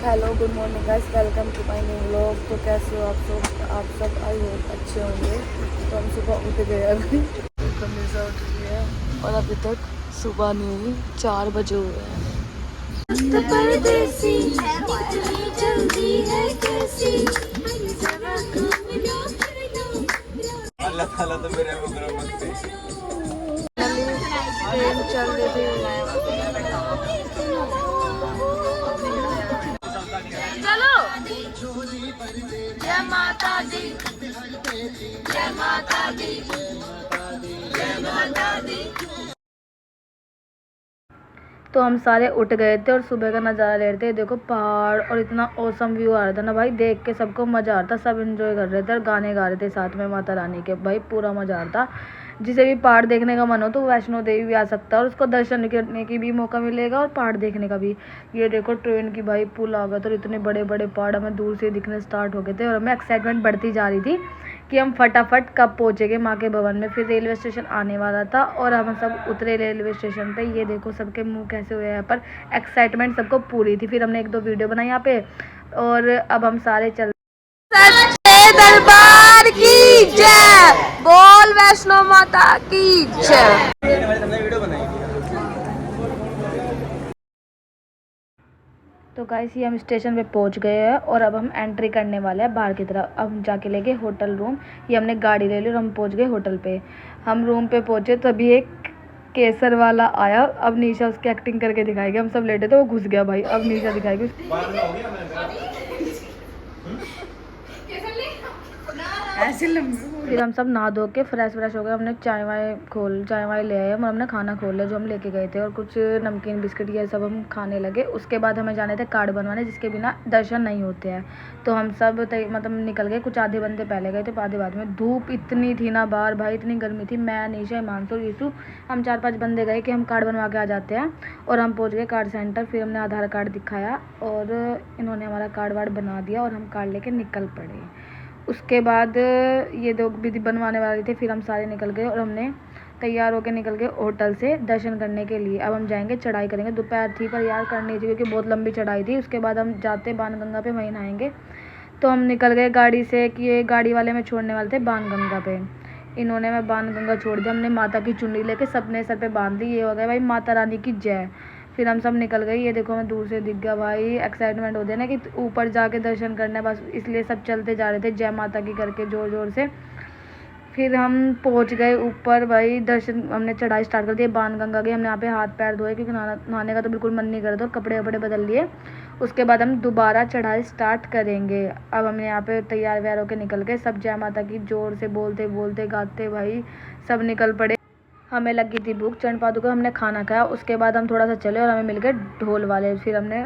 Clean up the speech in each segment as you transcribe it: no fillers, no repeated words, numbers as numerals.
Hello good morning guys, welcome to my new vlog. तो कैसे हो आप सब आई होप अच्छे होंगे। तो हम सुबह उठ गए अभी, कमीजा उठ गई है और अभी तक सुबह नहीं हुई, 4 बजे हुए हैं। अल्लाह ताला तो मेरे ट्रेन चल रही थी। चलो जय माता दी, जय माता दी, जय माता दी। तो हम सारे उठ गए थे और सुबह का नज़ारा ले रहे थे। देखो पहाड़ और इतना औसम व्यू आ रहा था ना भाई, देख के सबको मज़ा आ रहा था, सब एंजॉय कर रहे थे और गाने गा रहे थे साथ में माता रानी के। भाई पूरा मज़ा आ रहा था। जिसे भी पहाड़ देखने का मन हो तो वैष्णो देवी भी आ सकता है और उसको दर्शन करने की भी मौका मिलेगा और पहाड़ देखने का भी। ये देखो ट्रेन की भाई पुल आ गया था और इतने बड़े बड़े पहाड़ हमें दूर से दिखने स्टार्ट हो गए थे और हमें एक्साइटमेंट बढ़ती जा रही थी कि हम फटाफट कब पहुँचेंगे माँ के भवन में। फिर रेलवे स्टेशन आने वाला था और हम सब उतरे रेलवे स्टेशन पे। ये देखो सबके मुंह कैसे हुए हैं, पर एक्साइटमेंट सबको पूरी थी। फिर हमने 1-2 वीडियो बनाई यहाँ पे और अब हम सारे चल। सच्चे दरबार की जय, बोल वैष्णो माता की जय। तो गाइस ये हम स्टेशन पे पहुंच गए हैं और अब हम एंट्री करने वाले हैं बाहर की तरफ। अब हम जाके लेंगे होटल रूम। ये हमने गाड़ी ले ली और हम पहुंच गए होटल पे। हम रूम पे पहुंचे तभी एक केसर वाला आया। अब निशा उसकी एक्टिंग करके दिखाएगी। हम सब लेटे थे, वो घुस गया भाई। अब निशा दिखाएगी। फिर हम सब नहा धो के फ्रेश हो गए। हमने चाय वाय ले आए हम और हमने खाना खोल लिया जो हम लेके गए थे और कुछ नमकीन बिस्किट ये सब हम खाने लगे। उसके बाद हमें जाने थे कार्ड बनवाने, जिसके बिना दर्शन नहीं होते हैं। तो हम सब मतलब निकल गए। कुछ आधे बंदे पहले गए थे, आधे बाद में। धूप इतनी थी ना बाहर भाई, इतनी गर्मी थी। मैं, निशा, हिमांशु, यीशु, हम 4-5 बंदे गए कि हम कार्ड बनवा के आ जाते हैं। और हम पहुँच गए कार्ड सेंटर। फिर हमने आधार कार्ड दिखाया और इन्होंने हमारा कार्ड वार्ड बना दिया और हम कार्ड लेके निकल पड़े। उसके बाद ये 2 विधि बनवाने वाले थे। फिर हम सारे निकल गए और हमने तैयार होकर निकल गए होटल से दर्शन करने के लिए। अब हम जाएंगे, चढ़ाई करेंगे। दोपहर थी पर यार करनी थी क्योंकि बहुत लंबी चढ़ाई थी। उसके बाद हम जाते बाणगंगा पे, वहीं नहाएंगे। तो हम निकल गए गाड़ी से कि ये गाड़ी वाले में छोड़ने वाले थे बाणगंगा पे। इन्होंने मैं बाणगंगा छोड़ दिया। हमने माता की चुन्नी लेके सबने सर पे बांध दी। ये हो गया भाई माता रानी की जय। फिर हम सब निकल गए। ये देखो हमें दूर से दिख गया भाई। एक्साइटमेंट होते ना कि ऊपर जाके दर्शन करने, बस इसलिए सब चलते जा रहे थे जय माता की करके ज़ोर ज़ोर से। फिर हम पहुंच गए ऊपर भाई। दर्शन हमने चढ़ाई स्टार्ट कर दी। बाणगंगा गए। हमने यहाँ पे हाथ पैर धोए क्योंकि नहाने का तो बिल्कुल मन नहीं कर रहा था। कपड़े वपड़े बदल लिए। उसके बाद हम दोबारा चढ़ाई स्टार्ट करेंगे। अब हमने यहाँ पे तैयार व्यार होकर निकल गए। सब जय माता की जोर से बोलते बोलते गाते भाई सब निकल पड़े। हमें लगी थी भूख, चरण पादुका हमने खाना खाया। उसके बाद हम थोड़ा सा चले और हमें मिल गए ढोल वाले। फिर हमने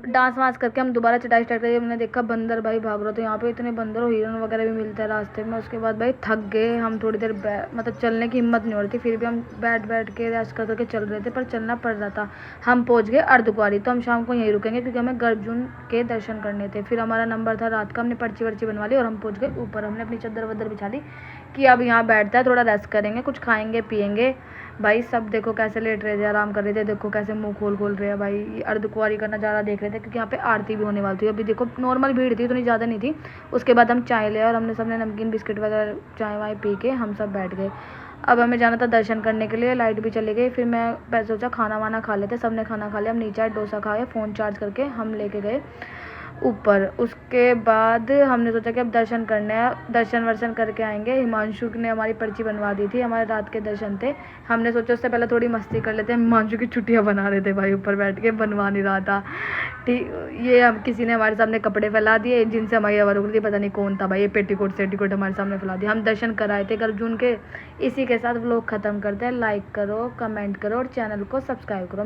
डांस वांस करके हम दोबारा चढ़ाई स्टार्ट करी। हमने देखा बंदर भाई भाग रहे थे। यहाँ पे इतने बंदर और हिरन वगैरह भी मिलते हैं रास्ते में। उसके बाद भाई थक गए हम। थोड़ी देर मतलब चलने की हिम्मत नहीं हो रही थी। फिर भी हम बैठ के रेस्ट करके चल रहे थे, पर चलना पड़ रहा था। हम पहुँच गए अर्धकुंवारी। तो हम शाम को यहीं रुकेंगे क्योंकि हमें गर्भजून के दर्शन करने थे। फिर हमारा नंबर था रात का। हमने पर्ची वर्ची बनवा ली और हम पहुँच गए ऊपर। हमने अपनी चद्दर वद्दर बिछा ली कि अब यहाँ बैठता है, थोड़ा रेस्ट करेंगे, कुछ खाएंगे पियेंगे। भाई सब देखो कैसे लेट रहे थे, आराम कर रहे थे। देखो कैसे मुंह खोल रहे हैं भाई। ये अर्धकुंवारी का नज़ारा देख रहे थे क्योंकि यहाँ पे आरती भी होने वाली थी। अभी देखो नॉर्मल भीड़ थी, उतनी ज़्यादा नहीं थी। उसके बाद हम चाय ले और हमने सबने नमकीन बिस्किट वगैरह चाय वाय पी के हम सब बैठ गए। अब हमें जाना था दर्शन करने के लिए। लाइट भी चली गई। फिर मैं सोचा खाना वाना खा लेते। सबने खाना खा लिया। हम नीचे डोसा खाए, फ़ोन चार्ज करके हम लेके गए ऊपर। उसके बाद हमने सोचा कि अब दर्शन करने हैं, दर्शन वर्शन करके आएंगे। हिमांशु ने हमारी पर्ची बनवा दी थी, हमारे रात के दर्शन थे। हमने सोचा उससे पहले थोड़ी मस्ती कर लेते हैं। हिमांशु की छुट्टियां बना रहे थे भाई, ऊपर बैठ के बनवा नहीं रहा था। ठीक, ये हम किसी ने हमारे सामने कपड़े फैला दिए जिनसे हमारी आवाज़ उड़ रही थी, पता नहीं कौन था भाई। ये पेटीकोट सेटीकोट हमारे सामने फैला दिया। हम दर्शन कराए थे गर्भजून के। इसी के साथ व्लॉग ख़त्म करते हैं। लाइक करो, कमेंट करो और चैनल को सब्सक्राइब करो।